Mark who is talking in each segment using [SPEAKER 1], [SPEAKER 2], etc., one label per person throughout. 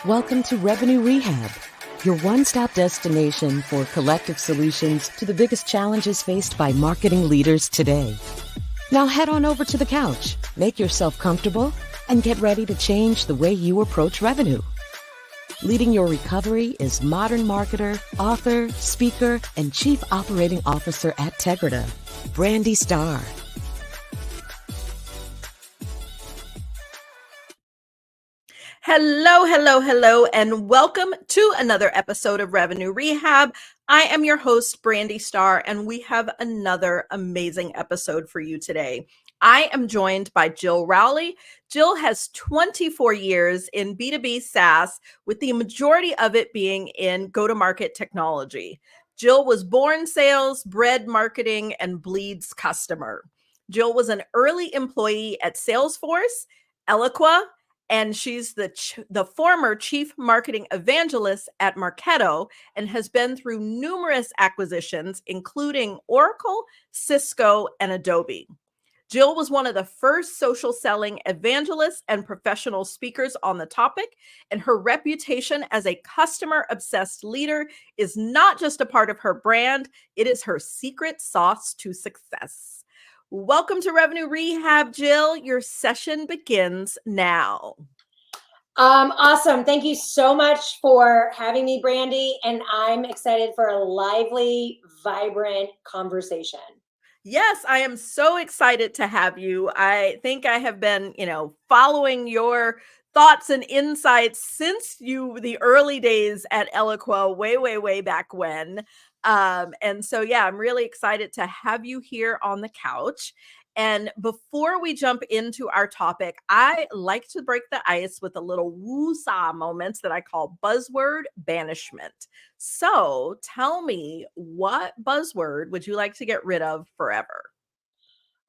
[SPEAKER 1] Welcome to Revenue Rehab, your one-stop destination for collective solutions to the biggest challenges faced by marketing leaders today. Now head on over to the couch, make yourself comfortable, and get ready to change the way you approach revenue. Leading your recovery is modern marketer, author, speaker, and chief operating officer at Tegrita, Brandi Starr.
[SPEAKER 2] Hello, and welcome to another episode of Revenue Rehab. I am your host, Brandi Starr, and we have another amazing episode for you today. I am joined by Jill Rowley. Jill has 24 years in B2B SaaS, with the majority of it being in go-to-market technology. Jill was born sales, bred marketing, and bleeds customer. Jill was an early employee at Salesforce, Eloqua, and she's the former chief marketing evangelist at Marketo and has been through numerous acquisitions, including Oracle, Cisco, and Adobe. Jill was one of the first social selling evangelists and professional speakers on the topic, and her reputation as a customer-obsessed leader is not just a part of her brand, it is her secret sauce to success. Welcome to Revenue Rehab, Jill. Your session begins now.
[SPEAKER 3] Awesome. Thank you so much for having me, Brandi. And I'm excited for a lively, vibrant conversation.
[SPEAKER 2] Yes, I am so excited to have you. I think I have been, following your thoughts and insights since the early days at Eloqua, way back when. And so, I'm really excited to have you here on the couch. And before we jump into our topic, I like to break the ice with a little woo-saw moments that I call buzzword banishment. So tell me, what buzzword would you like to get rid of forever?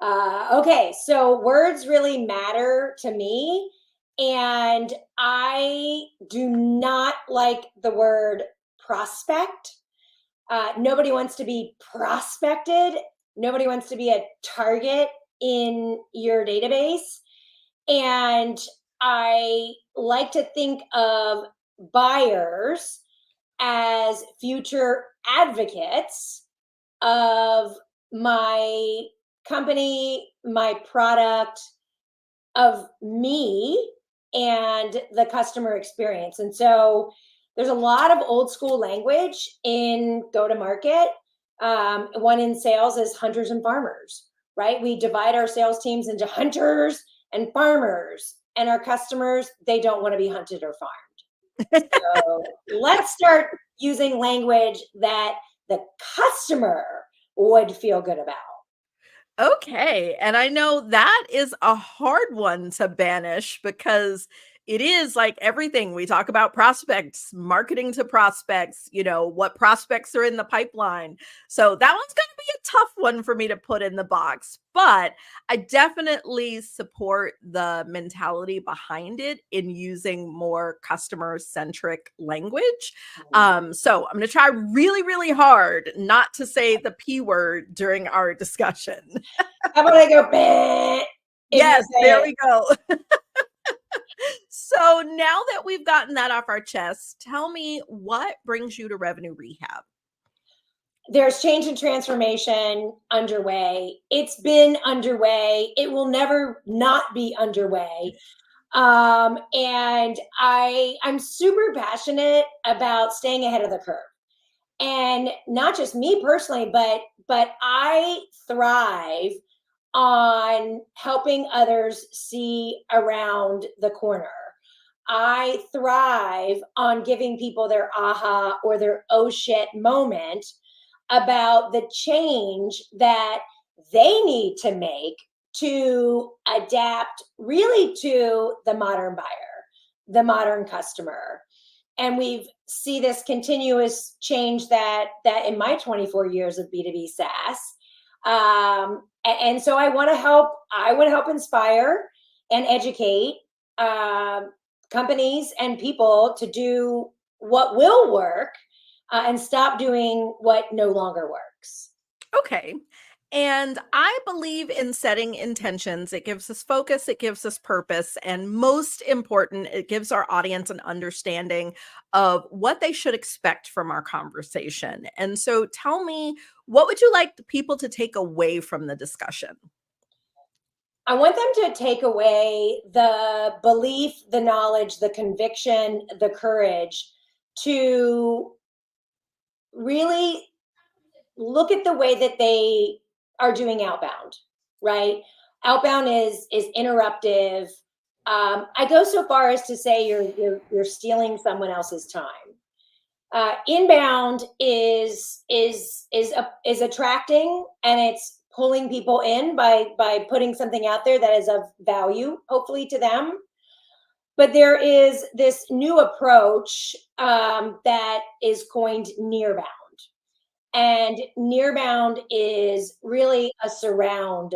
[SPEAKER 3] Okay, so words really matter to me. And I do not like the word prospect. Nobody wants to be prospected. Nobody wants to be a target in your database. And I like to think of buyers as future advocates of my company, my product, of me, and the customer experience. And so there's a lot of old school language in go-to-market. One in sales is hunters and farmers, right? We divide our sales teams into hunters and farmers, and our customers, they don't want to be hunted or farmed. So let's start using language that the customer would feel good about.
[SPEAKER 2] Okay. And I know that is a hard one to banish because it is like everything. We talk about prospects, marketing to prospects, what prospects are in the pipeline. So that one's going to be a tough one for me to put in the box, but I definitely support the mentality behind it in using more customer-centric language. So I'm going to try really hard not to say the P word during our discussion.
[SPEAKER 3] How about I go, bleh,
[SPEAKER 2] yes, there we go. So now that we've gotten that off our chest, tell me, what brings you to Revenue Rehab?
[SPEAKER 3] There's change and transformation underway. It's been underway. It will never not be underway. And I'm super passionate about staying ahead of the curve. And not just me personally, but I thrive on helping others see around the corner. I thrive on giving people their aha or their oh shit moment about the change that they need to make to adapt really to the modern buyer, the modern customer. And we see this continuous change that in my 24 years of B2B SaaS. And so I want to help inspire and educate companies and people to do what will work and stop doing what no longer works.
[SPEAKER 2] Okay. And I believe in setting intentions. It gives us focus, it gives us purpose, and most important, it gives our audience an understanding of what they should expect from our conversation. And so tell me, what would you like the people to take away from the discussion?
[SPEAKER 3] I want them to take away the belief, the knowledge, the conviction, the courage to really look at the way that they are doing outbound, right? Outbound is interruptive. I go so far as to say you're stealing someone else's time. Inbound is attracting, and it's pulling people in by putting something out there that is of value, hopefully to them. But there is this new approach that is coined nearbound. And nearbound is really a surround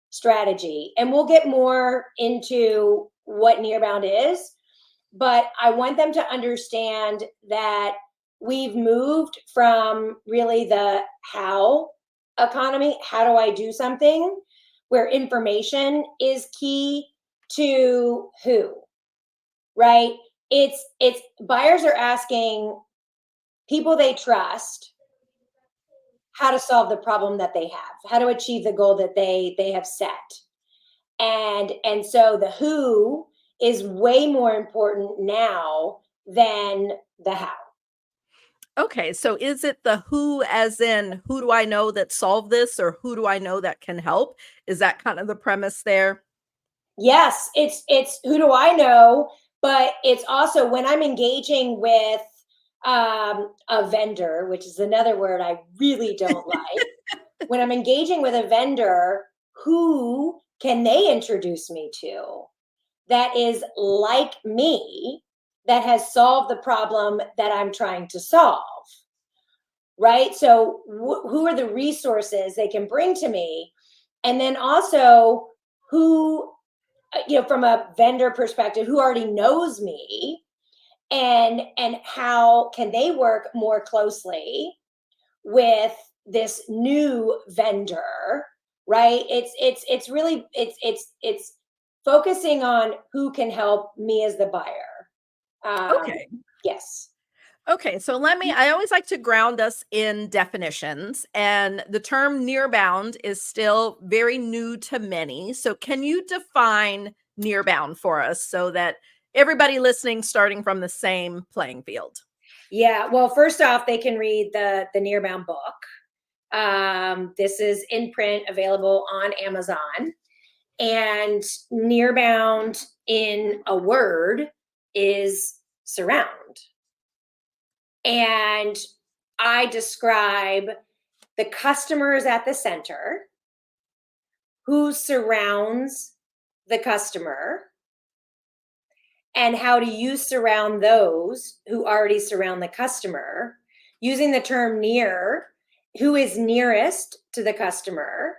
[SPEAKER 3] strategy. And we'll get more into what nearbound is, but I want them to understand that we've moved from really the how economy, how do I do something, where information is key, to who, right? It's buyers are asking people they trust how to solve the problem that they have, how to achieve the goal that they have set. And so the who is way more important now than the how.
[SPEAKER 2] Okay, so is it the who as in who do I know that solved this or who do I know that can help? Is that kind of the premise there?
[SPEAKER 3] Yes, it's who do I know, but it's also when I'm engaging with a vendor, which is another word I really don't like. When I'm engaging with a vendor, who can they introduce me to that is like me, that has solved the problem that I'm trying to solve? Right? So, who are the resources they can bring to me? And then also, who, from a vendor perspective, who already knows me, and how can they work more closely with this new vendor, right? It's really it's focusing on who can help me as the buyer.
[SPEAKER 2] Okay.
[SPEAKER 3] Yes.
[SPEAKER 2] Okay, so I always like to ground us in definitions, and the term nearbound is still very new to many. So, can you define nearbound for us so that everybody listening starting from the same playing field?
[SPEAKER 3] Yeah. Well, first off, they can read the Nearbound book. This is in print, available on Amazon. And nearbound in a word is surround. And I describe the customers at the center, who surrounds the customer, and how do you surround those who already surround the customer, using the term near, who is nearest to the customer,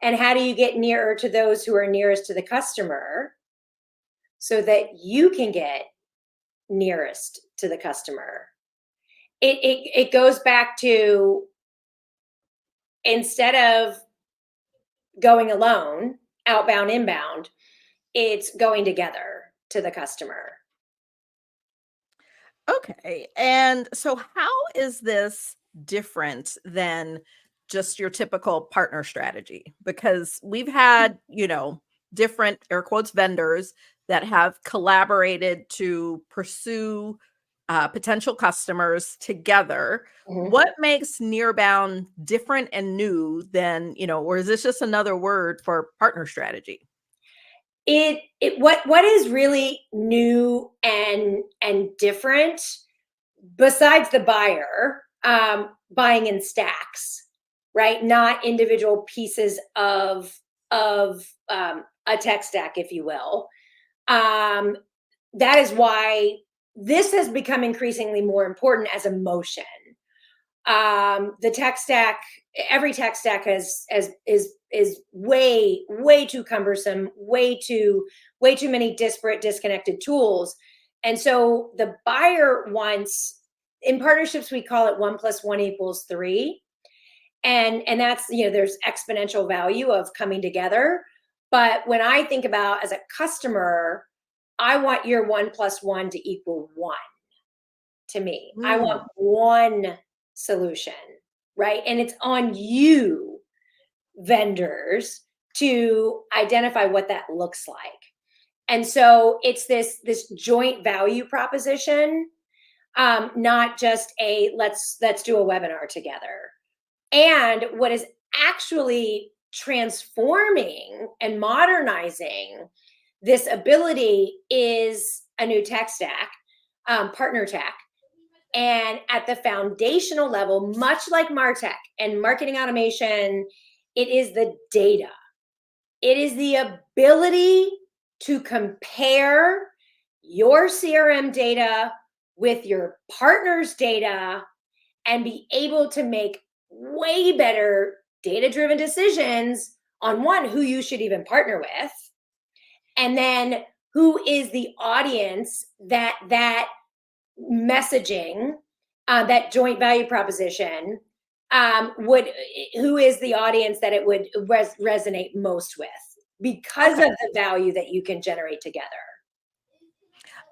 [SPEAKER 3] and how do you get nearer to those who are nearest to the customer so that you can get nearest to the customer. It goes back to, instead of going alone, outbound, inbound, it's going together to the customer.
[SPEAKER 2] Okay. And so, how is this different than just your typical partner strategy? Because we've had, different air quotes vendors that have collaborated to pursue potential customers together.
[SPEAKER 3] Mhm.
[SPEAKER 2] What makes Nearbound different and new than, or is this just another word for partner strategy?
[SPEAKER 3] What is really new and different, besides the buyer buying in stacks, right? Not individual pieces of a tech stack, if you will. That is why this has become increasingly more important as a motion. The tech stack, every tech stack is way too cumbersome, way too many disparate, disconnected tools. And so the buyer wants, in partnerships, we call it 1 + 1 = 3. And that's, there's exponential value of coming together. But when I think about as a customer, I want your 1 + 1 to equal 1 to me. I want one solution, right? And it's on you, vendors, to identify what that looks like. And so it's this joint value proposition, not just a let's do a webinar together. And what is actually transforming and modernizing this ability is a new tech stack, partner tech. And at the foundational level, much like MarTech and marketing automation, it is the data. It is the ability to compare your CRM data with your partner's data and be able to make way better data-driven decisions on, one, who you should even partner with, and then who is the audience that messaging, that joint value proposition, who is the audience that it would resonate most with because of the value that you can generate together.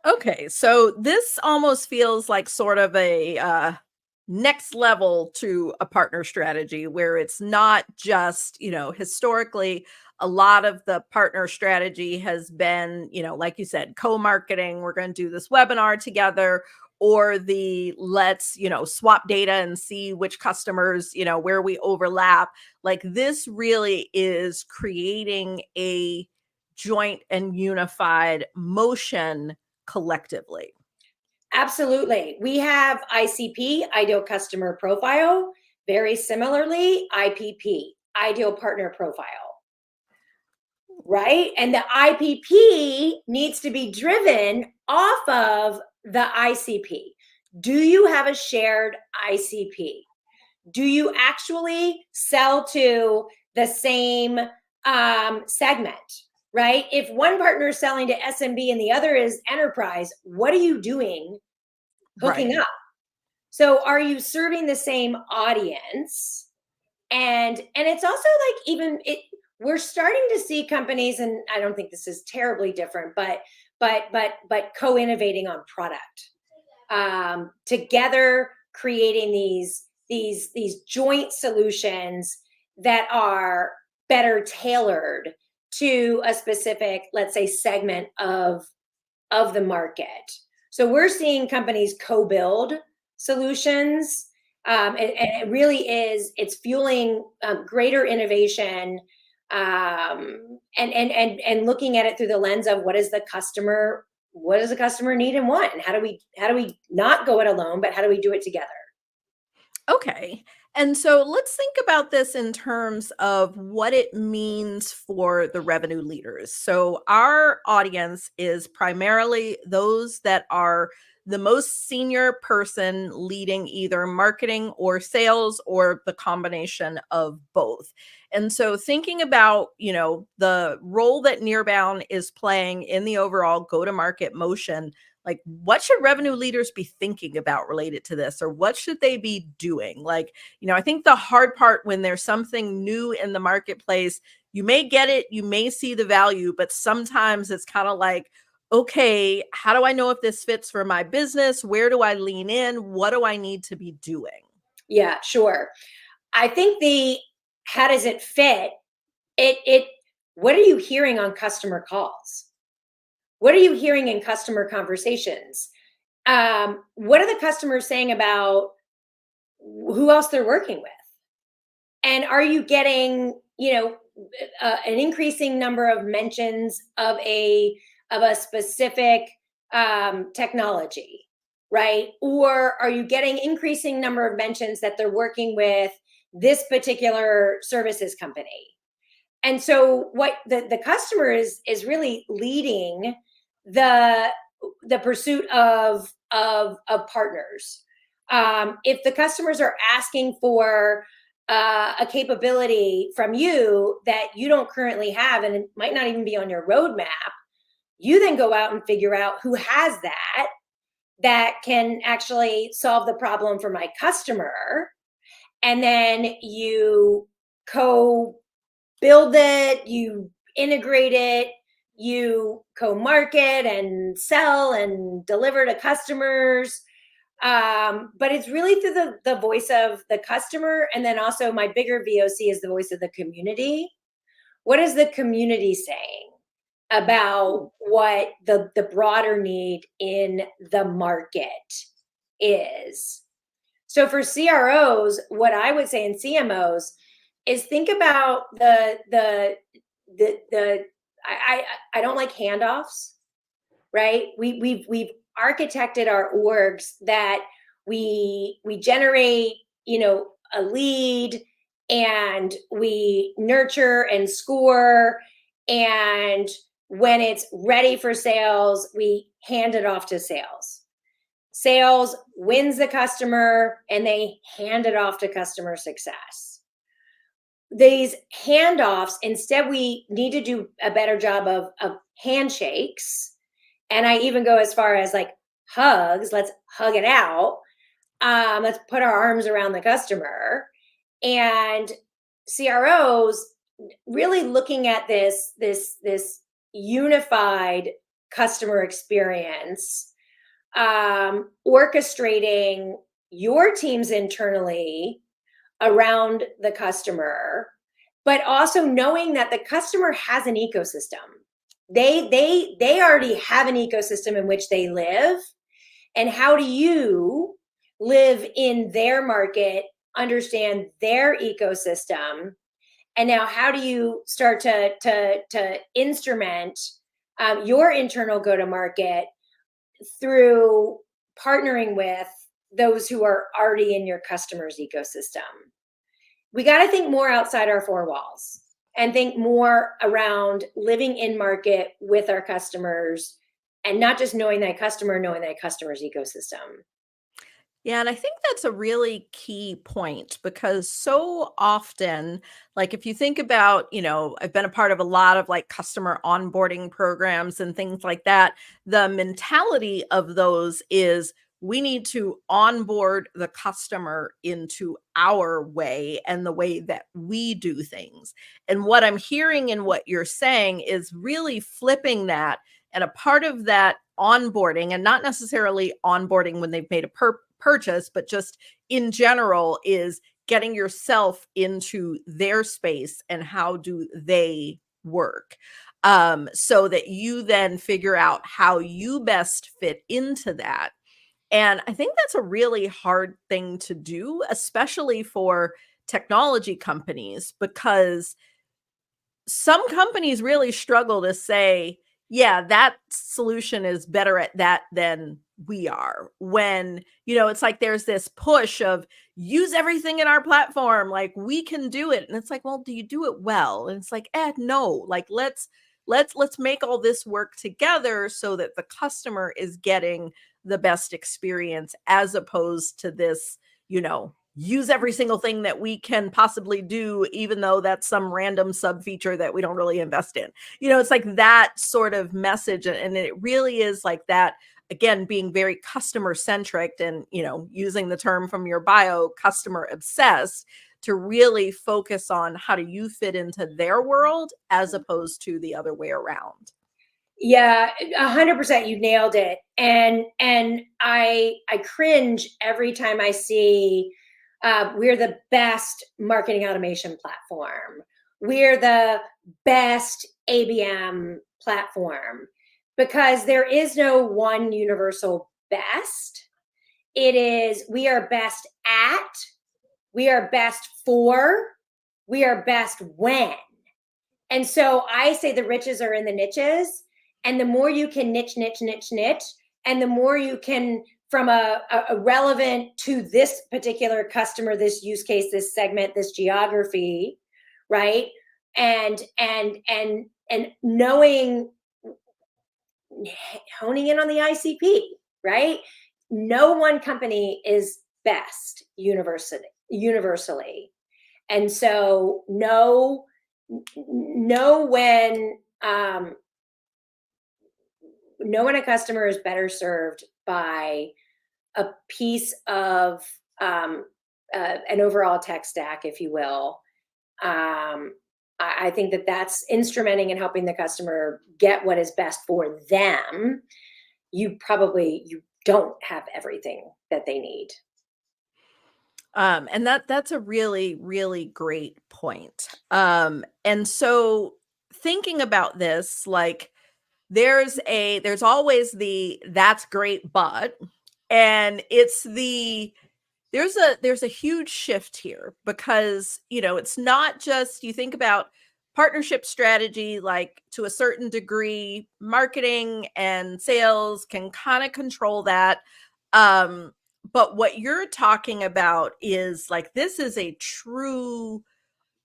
[SPEAKER 2] Okay, so this almost feels like sort of a next level to a partner strategy, where it's not just, historically, a lot of the partner strategy has been, like you said, co-marketing, we're going to do this webinar together, or the let's, swap data and see which customers, where we overlap. Like, this really is creating a joint and unified motion collectively.
[SPEAKER 3] Absolutely. We have ICP, Ideal Customer Profile, very similarly, IPP, Ideal Partner Profile, right? And the IPP needs to be driven off of the ICP. Do you have a shared ICP? Do you actually sell to the same segment, right? If one partner is selling to SMB and the other is enterprise, what are you doing hooking up? So are you serving the same audience? And it's also like, we're starting to see companies, and I don't think this is terribly different, but co-innovating on product, together, creating these joint solutions that are better tailored to a specific, let's say, segment of the market. So we're seeing companies co-build solutions, and it really is, it's fueling greater innovation, and looking at it through the lens of what does the customer need and want, and how do we not go it alone, but how do we do it together?
[SPEAKER 2] Okay. And so let's think about this in terms of what it means for the revenue leaders. So our audience is primarily those that are the most senior person leading either marketing or sales, or the combination of both. And so thinking about, the role that Nearbound is playing in the overall go-to-market motion, like, what should revenue leaders be thinking about related to this, or what should they be doing? Like, I think the hard part when there's something new in the marketplace, you may get it, you may see the value, but sometimes it's kind of like, okay, how do I know if this fits for my business? Where do I lean in? What do I need to be doing?
[SPEAKER 3] Yeah, sure. I think how does it fit? What are you hearing on customer calls? What are you hearing in customer conversations? What are the customers saying about who else they're working with? And are you getting, an increasing number of mentions of a specific technology, right? Or are you getting increasing number of mentions that they're working with this particular services company? And so what the customer is really leading the pursuit of partners. If the customers are asking for a capability from you that you don't currently have, and it might not even be on your roadmap, you then go out and figure out who has that can actually solve the problem for my customer. and then you co-build it, you integrate it, you co-market and sell and deliver to customers. But it's really through the voice of the customer. And then also my bigger VOC is the voice of the community. What is the community saying about what the broader need in the market is? So for CROs, what I would say, in CMOs, is think about I don't like handoffs, right? We've architected our orgs that we generate, a lead, and we nurture and score, and when it's ready for sales, we hand it off to sales. Sales wins the customer, and they hand it off to customer success. These handoffs, instead, we need to do a better job of handshakes. And I even go as far as like hugs. Let's hug it out. Let's put our arms around the customer. And CROs really looking at this unified customer experience, orchestrating your teams internally around the customer, but also knowing that the customer has an ecosystem. They already have an ecosystem in which they live. And how do you live in their market, understand their ecosystem? And now how do you start to instrument your internal go-to-market through partnering with those who are already in your customer's ecosystem? We got to think more outside our four walls and think more around living in market with our customers, and not just knowing that customer's ecosystem.
[SPEAKER 2] Yeah, and I think that's a really key point, because so often, like if you think about, I've been a part of a lot of like customer onboarding programs and things like that. The mentality of those is we need to onboard the customer into our way and the way that we do things. And what I'm hearing in what you're saying is really flipping that. And a part of that onboarding, and not necessarily onboarding when they've made a purchase, but just in general, is getting yourself into their space and how do they work, so that you then figure out how you best fit into that. And I think that's a really hard thing to do, especially for technology companies, because some companies really struggle to say, yeah, that solution is better at that than we are. When, it's like there's this push of use everything in our platform, like we can do it. And it's like, well, do you do it well? And it's like, no, like let's make all this work together so that the customer is getting the best experience, as opposed to this, use every single thing that we can possibly do, even though that's some random sub feature that we don't really invest in. It's like that sort of message. And it really is like that, again, being very customer centric and, using the term from your bio, customer obsessed, to really focus on how do you fit into their world as opposed to the other way around.
[SPEAKER 3] Yeah, 100%. You nailed it. And I cringe every time I see we're the best marketing automation platform. We're the best ABM platform, because there is no one universal best. It is, we are best at, we are best for, we are best when. And so I say the riches are in the niches. And the more you can niche, and the more you can, from a relevant to this particular customer, this use case, this segment, this geography, right? And knowing, honing in on the ICP, right? No one company is best universally. And so know when a customer is better served by a piece of an overall tech stack, if you will. I think that that's instrumenting and helping the customer get what is best for them. You don't have everything that they need.
[SPEAKER 2] And that's a really, really great point. And so thinking about this, like there's always the that's great, but, and there's a huge shift here because, it's not just, you think about partnership strategy, like to a certain degree, marketing and sales can kind of control that. But what you're talking about is like, this is a true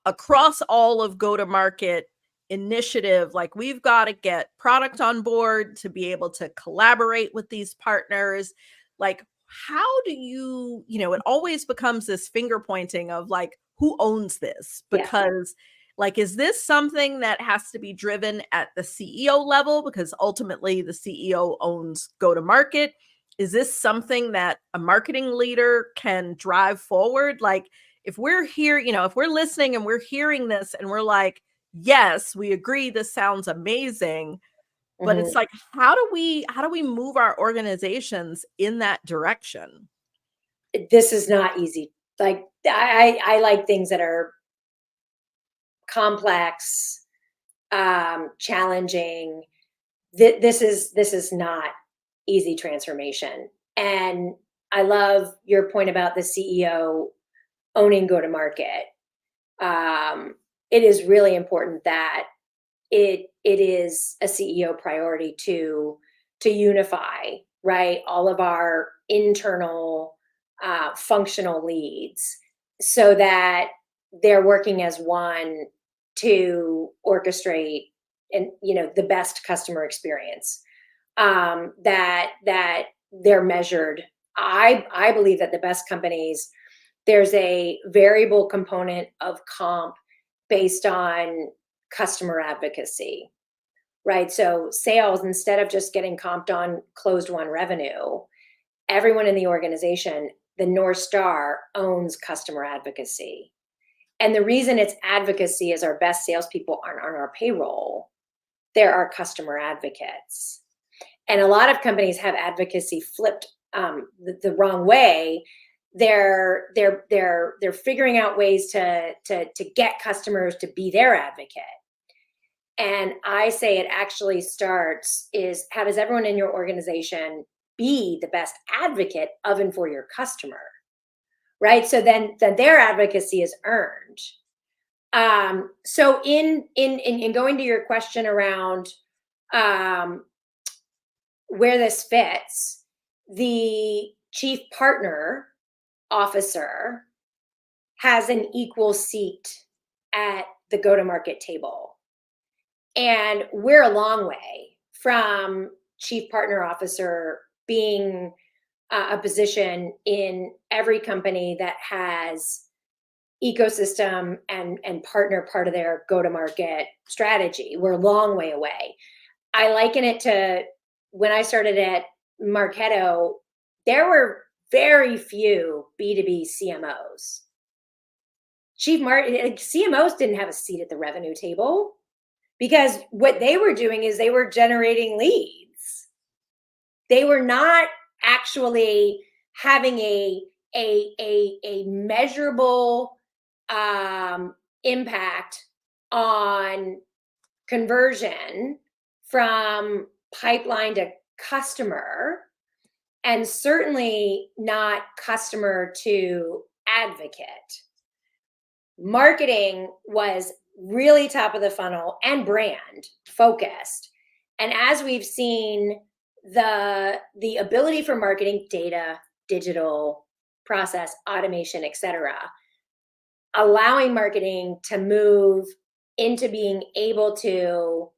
[SPEAKER 2] across all of go-to-market initiative. Like we've got to get product on board to be able to collaborate with these partners. Like, how do it always becomes this finger pointing of like, who owns this? Because like, is this something that has to be driven at the CEO level? Because ultimately the CEO owns go-to-market. Is this something that a marketing leader can drive forward? Like, if we're here, if we're listening and we're hearing this and we're like, yes, we agree, this sounds amazing. But it's like, how do we move our organizations in that direction?
[SPEAKER 3] This is not easy. Like I like things that are complex, challenging. This is not easy transformation. And I love your point about the CEO owning go-to-market. It is really important that it is a CEO priority to unify, right, all of our internal functional leads so that they're working as one to orchestrate and the best customer experience, that they're measured. I believe that the best companies, there's a variable component of comp based on customer advocacy, right? So sales, instead of just getting comped on closed won revenue, everyone in the organization, the North Star, owns customer advocacy. And the reason it's advocacy is our best salespeople aren't on our payroll. They're our customer advocates. And a lot of companies have advocacy flipped the wrong way. They're figuring out ways to get customers to be their advocate. And I say it actually starts is, how does everyone in your organization be the best advocate of and for your customer, right? So then their advocacy is earned. So in going to your question around where this fits, the chief partner officer has an equal seat at the go-to-market table. And we're a long way from chief partner officer being a position in every company that has ecosystem and partner part of their go-to-market strategy. We're a long way away. I liken it to when I started at Marketo, there were very few B2B CMOs. CMOs didn't have a seat at the revenue table because what they were doing is they were generating leads. They were not actually having a measurable impact on conversion from pipeline to customer, and certainly not customer to advocate. Marketing was really top of the funnel and brand focused. And as we've seen the ability for marketing, data, digital, process, automation, etc., allowing marketing to move into being able to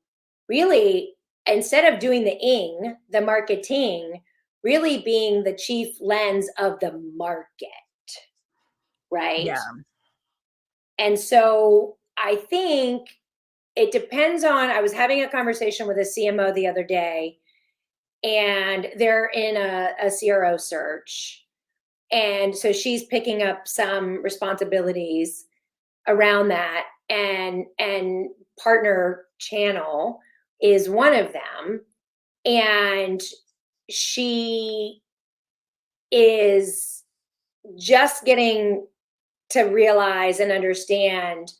[SPEAKER 3] really, instead of doing the marketing, really being the chief lens of the market, right?
[SPEAKER 2] Yeah.
[SPEAKER 3] And so I think it depends on, I was having a conversation with a CMO the other day, and they're in a CRO search. And so she's picking up some responsibilities around that, and partner channel is one of them. And she is just getting to realize and understand.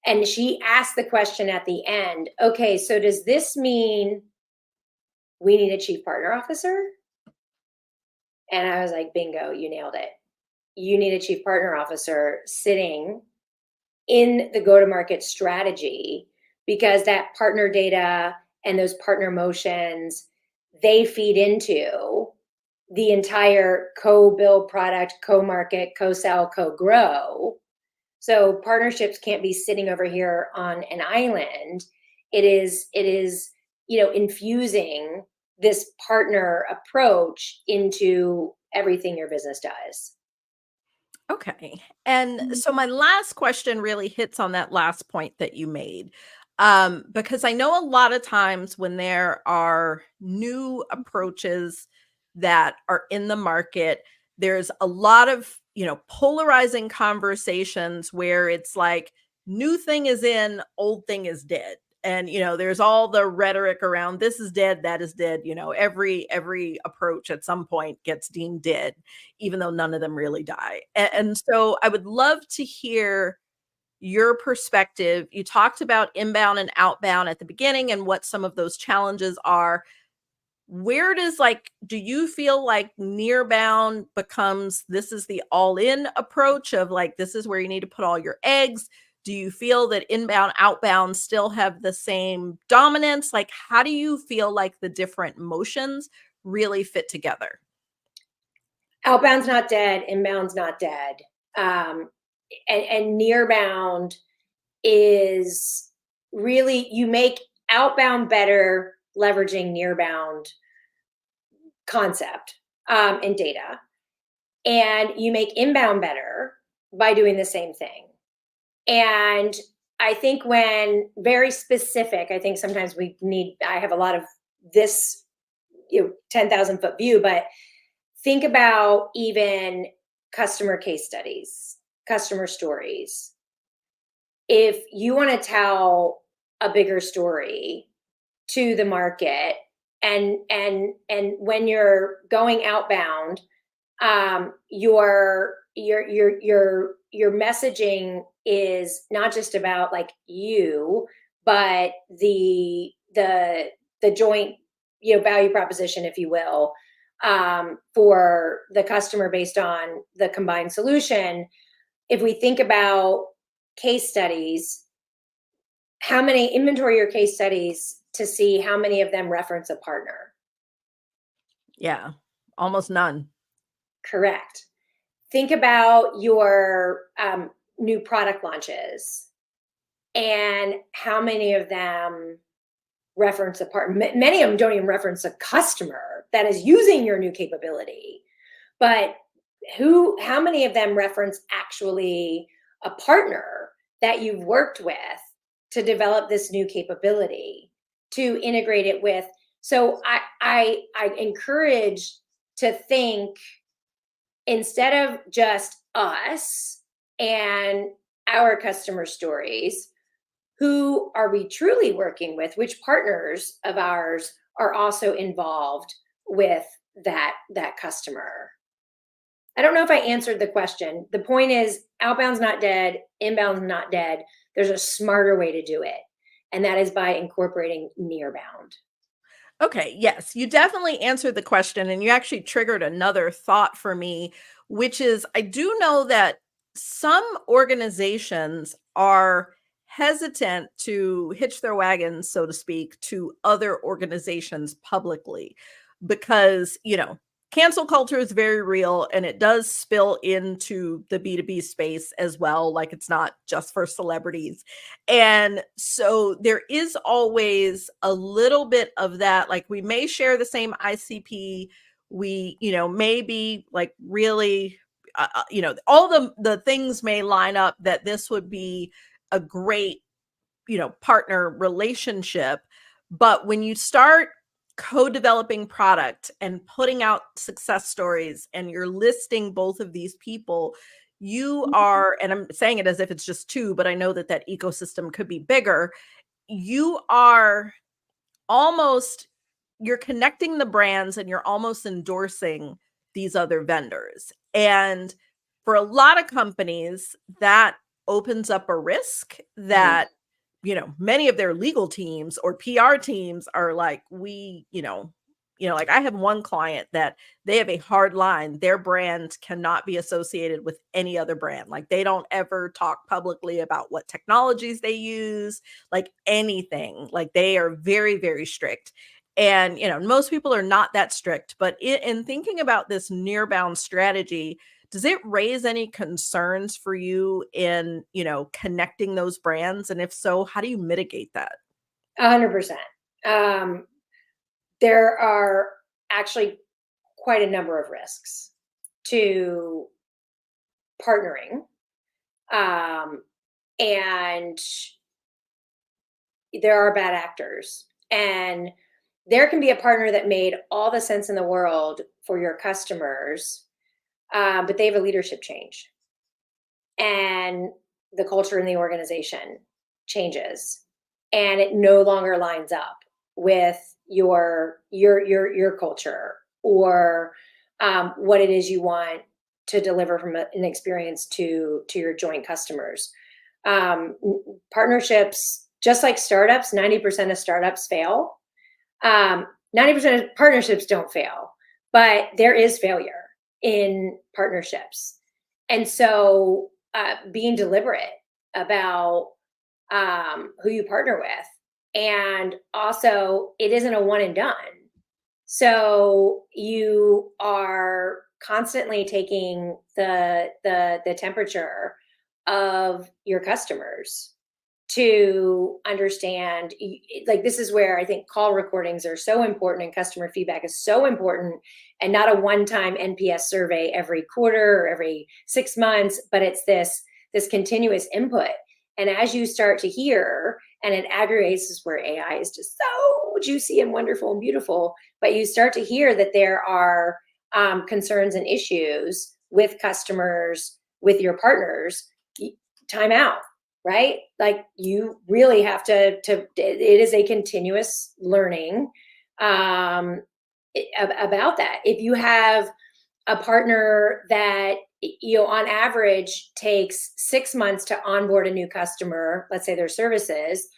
[SPEAKER 3] And she asked the question at the end, okay, so does this mean we need a chief partner officer? And I was like, bingo, you nailed it. You need a chief partner officer sitting in the go-to-market strategy, because that partner data and those partner motions, they feed into the entire co-build product, co-market, co-sell, co-grow. So partnerships can't be sitting over here on an island. It is, infusing this partner approach into everything your business does.
[SPEAKER 2] Okay. And so my last question really hits on that last point that you made. Because I know a lot of times when there are new approaches that are in the market, there's a lot of, polarizing conversations where it's like new thing is in, old thing is dead. And, there's all the rhetoric around this is dead, that is dead. Every approach at some point gets deemed dead, even though none of them really die. And so I would love to hear your perspective. You talked about inbound and outbound at the beginning and what some of those challenges are. Where do you feel like nearbound becomes, this is the all-in approach of like, this is where you need to put all your eggs? Do you feel that inbound, outbound still have the same dominance? Like, how do you feel like the different motions really fit together?
[SPEAKER 3] Outbound's not dead, inbound's not dead. And nearbound is really, you make outbound better leveraging nearbound concept and data, and you make inbound better by doing the same thing. And I think when very specific, I think sometimes I have a lot of this 10,000 foot view, but think about even customer case studies, customer stories. If you want to tell a bigger story to the market, and when you're going outbound, your messaging is not just about like you, but the joint value proposition, if you will, for the customer based on the combined solution. If we think about case studies, how many inventory your case studies to see how many of them reference a partner?
[SPEAKER 2] Yeah, almost none.
[SPEAKER 3] Correct. Think about your new product launches and how many of them reference a partner. Many of them don't even reference a customer that is using your new capability, but how many of them reference actually a partner that you've worked with to develop this new capability, to integrate it with? So I encourage to think, instead of just us and our customer stories, who are we truly working with? Which partners of ours are also involved with that customer? I don't know if I answered the question. The point is, outbound's not dead, inbound's not dead. There's a smarter way to do it, and that is by incorporating nearbound.
[SPEAKER 2] Okay, yes, you definitely answered the question, and you actually triggered another thought for me, which is I do know that some organizations are hesitant to hitch their wagons, so to speak, to other organizations publicly because, cancel culture is very real and it does spill into the B2B space as well. Like, it's not just for celebrities. And so there is always a little bit of that. Like, we may share the same ICP. We, maybe like really, all the things may line up that this would be a great, partner relationship. But when you start co-developing product and putting out success stories and you're listing both of these people, you are, and I'm saying it as if it's just two, but I know that that ecosystem could be bigger. You are almost, you're connecting the brands and you're almost endorsing these other vendors. And for a lot of companies, that opens up a risk that, many of their legal teams or PR teams are like, like I have one client that they have a hard line. Their brand cannot be associated with any other brand. Like they don't ever talk publicly about what technologies they use, like anything. Like they are very, very strict. And, most people are not that strict, but in thinking about this near-bound strategy, does it raise any concerns for you in, connecting those brands? And if so, how do you mitigate that?
[SPEAKER 3] 100%. There are actually quite a number of risks to partnering. And there are bad actors. And there can be a partner that made all the sense in the world for your customers, but they have a leadership change. And the culture in the organization changes. And it no longer lines up with your culture or what it is you want to deliver from an experience to your joint customers. Partnerships, just like startups, 90% of startups fail. 90% of partnerships don't fail, but there is failure in partnerships. And so being deliberate about who you partner with. And also, it isn't a one and done. So you are constantly taking the temperature of your customers to understand, like, this is where I think call recordings are so important and customer feedback is so important, and not a one-time NPS survey every quarter or every 6 months, but it's this continuous input. And as you start to hear, and it aggregates, is where AI is just so juicy and wonderful and beautiful, but you start to hear that there are concerns and issues with customers, with your partners, time out, right? Like, you really have to it is a continuous learning about that. If you have a partner that, on average takes 6 months to onboard a new customer, let's say their services,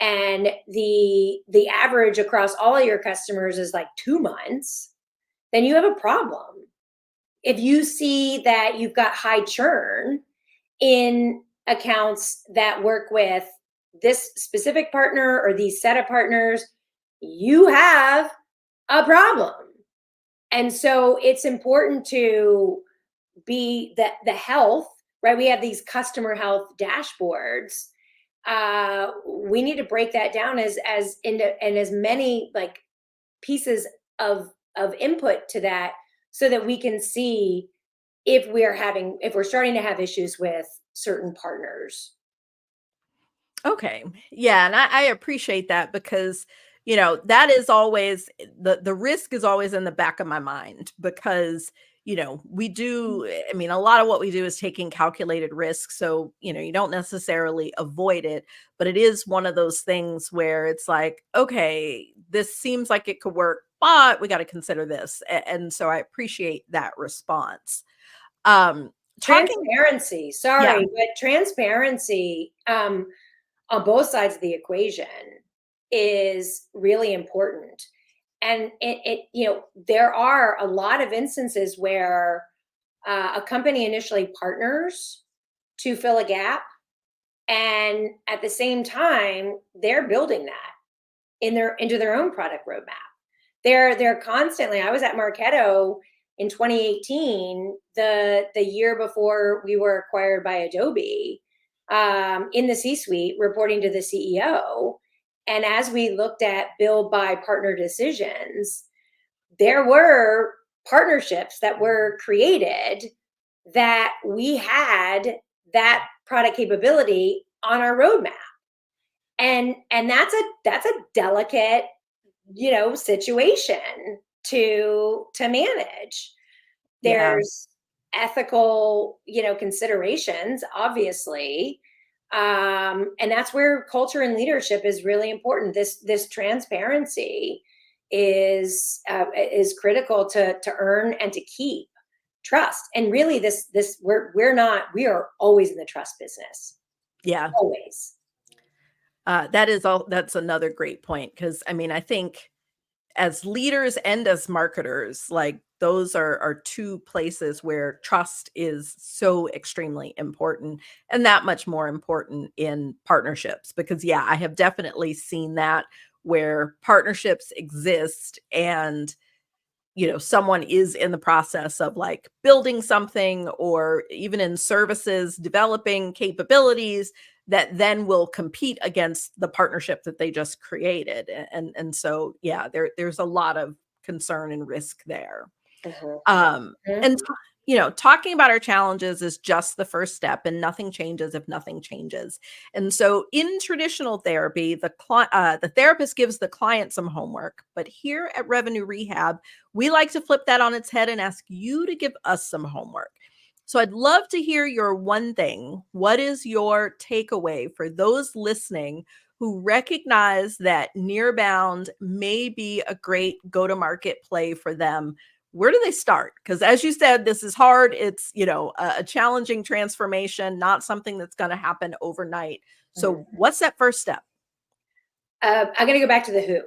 [SPEAKER 3] and the average across all of your customers is like 2 months, then you have a problem. If you see that you've got high churn in accounts that work with this specific partner or these set of partners, you have a problem. And so it's important to be the health, right? We have these customer health dashboards. We need to break that down as many like pieces of input to that, so that we can see if we're starting to have issues with certain partners.
[SPEAKER 2] Okay. Yeah. And I appreciate that, because, that is always the risk is always in the back of my mind, because, we do, I mean, a lot of what we do is taking calculated risks. So, you don't necessarily avoid it, but it is one of those things where it's like, okay, this seems like it could work, but we got to consider this. And so I appreciate that response. Talking,
[SPEAKER 3] Transparency,
[SPEAKER 2] yeah.
[SPEAKER 3] but transparency on both sides of the equation is really important. And there are a lot of instances where a company initially partners to fill a gap, and at the same time they're building that into their own product roadmap. They're constantly. I was at Marketo in 2018, the year before we were acquired by Adobe, in the C-suite, reporting to the CEO. And as we looked at build, buy, partner decisions, there were partnerships that were created that we had that product capability on our roadmap. And that's a delicate situation to manage.
[SPEAKER 2] Yeah.
[SPEAKER 3] There's ethical, considerations, obviously. And that's where culture and leadership is really important. This transparency is critical to earn and to keep trust. And really, we are always in the trust business.
[SPEAKER 2] Yeah.
[SPEAKER 3] Always.
[SPEAKER 2] That's another great point. Cause I mean, I think as leaders and as marketers, like those are two places where trust is so extremely important, and that much more important in partnerships. Because yeah, I have definitely seen that where partnerships exist and someone is in the process of like building something, or even in services, developing capabilities that then will compete against the partnership that they just created. And so, yeah, there's a lot of concern and risk there.
[SPEAKER 3] Mhm.
[SPEAKER 2] And talking about our challenges is just the first step, and nothing changes if nothing changes. And so, in traditional therapy, the therapist gives the client some homework. But here at Revenue Rehab, we like to flip that on its head and ask you to give us some homework. So, I'd love to hear your one thing. What is your takeaway for those listening who recognize that Nearbound may be a great go-to-market play for them? Where do they start? Because as you said, this is hard. It's, a challenging transformation, not something that's going to happen overnight. So what's that first step?
[SPEAKER 3] I'm going to go back to the who,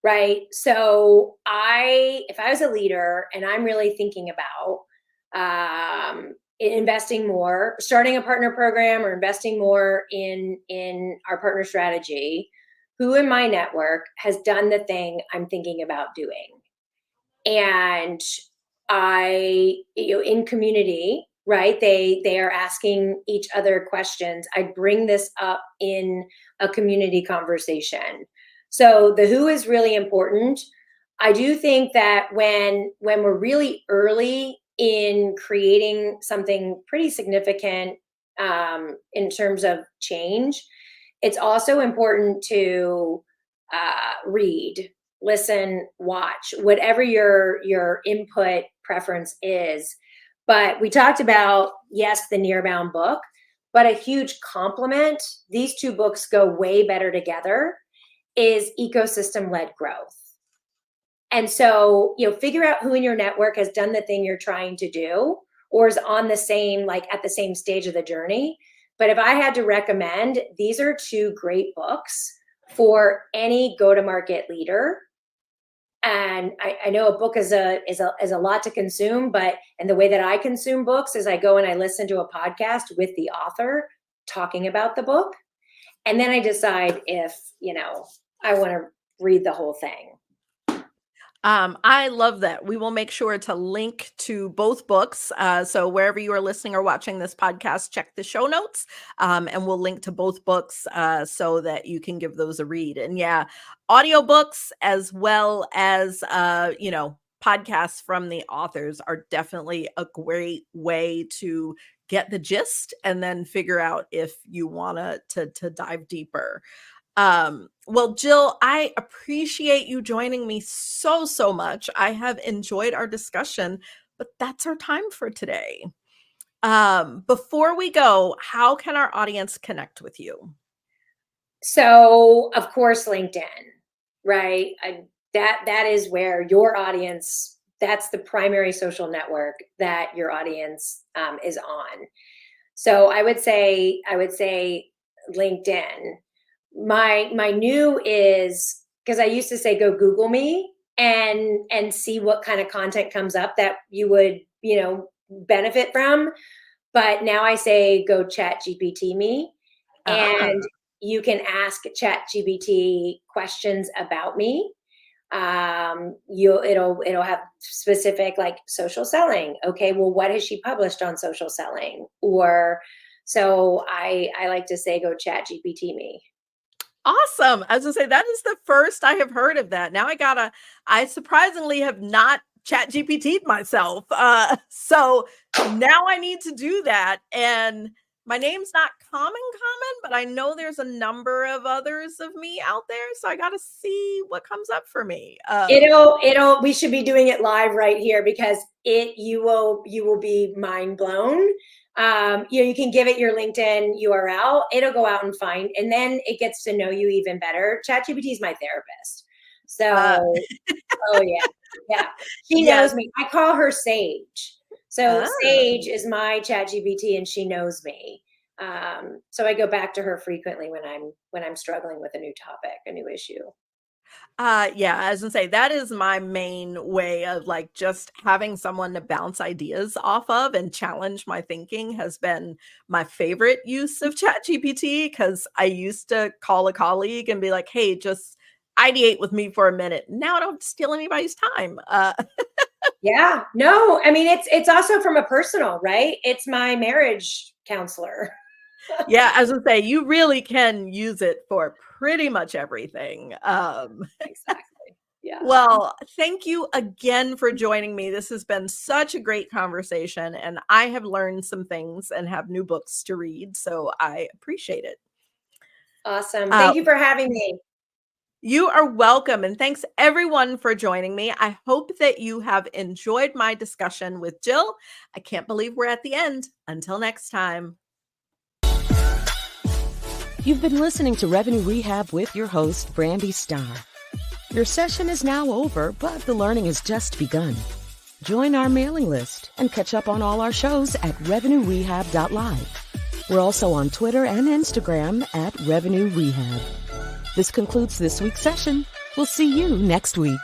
[SPEAKER 3] right? So if I was a leader and I'm really thinking about investing more, starting a partner program, or investing more in our partner strategy, who in my network has done the thing I'm thinking about doing? And in community, right, they are asking each other questions. I bring this up in a community conversation. So the who is really important. I do think that when we're really early in creating something pretty significant in terms of change, it's also important to read, listen, watch, whatever your input preference is. But we talked about, yes, the Nearbound book, but a huge complement, these two books go way better together, is ecosystem-led growth. And so, figure out who in your network has done the thing you're trying to do, or is on the same, at the same stage of the journey. But if I had to recommend, these are two great books for any go-to-market leader. And I know a book is a lot to consume, and the way that I consume books is I go and I listen to a podcast with the author talking about the book. And then I decide if, I want to read the whole thing.
[SPEAKER 2] I love that. We will make sure to link to both books. So wherever you are listening or watching this podcast, check the show notes, and we'll link to both books so that you can give those a read. And yeah, audiobooks as well as, podcasts from the authors are definitely a great way to get the gist and then figure out if you want to dive deeper. Well, Jill, I appreciate you joining me so much. I have enjoyed our discussion, but that's our time for today. Before we go, how can our audience connect with you?
[SPEAKER 3] So, of course, LinkedIn, right? That is where your audience, that's the primary social network that your audience is on. So I would say LinkedIn. My new is, because I used to say, go Google me and see what kind of content comes up that you would, benefit from. But now I say, go Chat GPT me, and you can ask Chat GPT questions about me. It'll have specific, like, social selling. Okay, well, what has she published on social selling? Or, so I like to say, go Chat GPT me.
[SPEAKER 2] Awesome. I was gonna say, that is the first I have heard of that. Now I surprisingly have not Chat GPT'd myself. So now I need to do that. And My name's not common, but I know there's a number of others of me out there. So I got to see what comes up for me.
[SPEAKER 3] We should be doing it live right here because you will be mind blown. You can give it your LinkedIn URL. It'll go out and find, and then it gets to know you even better. ChatGPT is my therapist. So, oh yeah. She knows me. I call her Sage. So Sage is my ChatGPT, and she knows me. So I go back to her frequently when I'm struggling with a new topic, a new issue.
[SPEAKER 2] Yeah, as I say, that is my main way of like just having someone to bounce ideas off of and challenge my thinking has been my favorite use of ChatGPT, because I used to call a colleague and be like, hey, just ideate with me for a minute. Now I don't steal anybody's time.
[SPEAKER 3] Yeah, no, I mean, it's also from a personal, right? It's my marriage counselor.
[SPEAKER 2] Yeah, as I say, you really can use it for pretty much everything.
[SPEAKER 3] Exactly. Yeah.
[SPEAKER 2] Well, thank you again for joining me. This has been such a great conversation, and I have learned some things and have new books to read, so I appreciate it.
[SPEAKER 3] Awesome. Thank you for having me.
[SPEAKER 2] You are welcome, and thanks everyone for joining me. I hope that you have enjoyed my discussion with Jill. I can't believe we're at the end. Until next time.
[SPEAKER 1] You've been listening to Revenue Rehab with your host, Brandi Starr. Your session is now over, but the learning has just begun. Join our mailing list and catch up on all our shows at revenuerehab.live. We're also on Twitter and Instagram at Revenue Rehab. This concludes this week's session. We'll see you next week.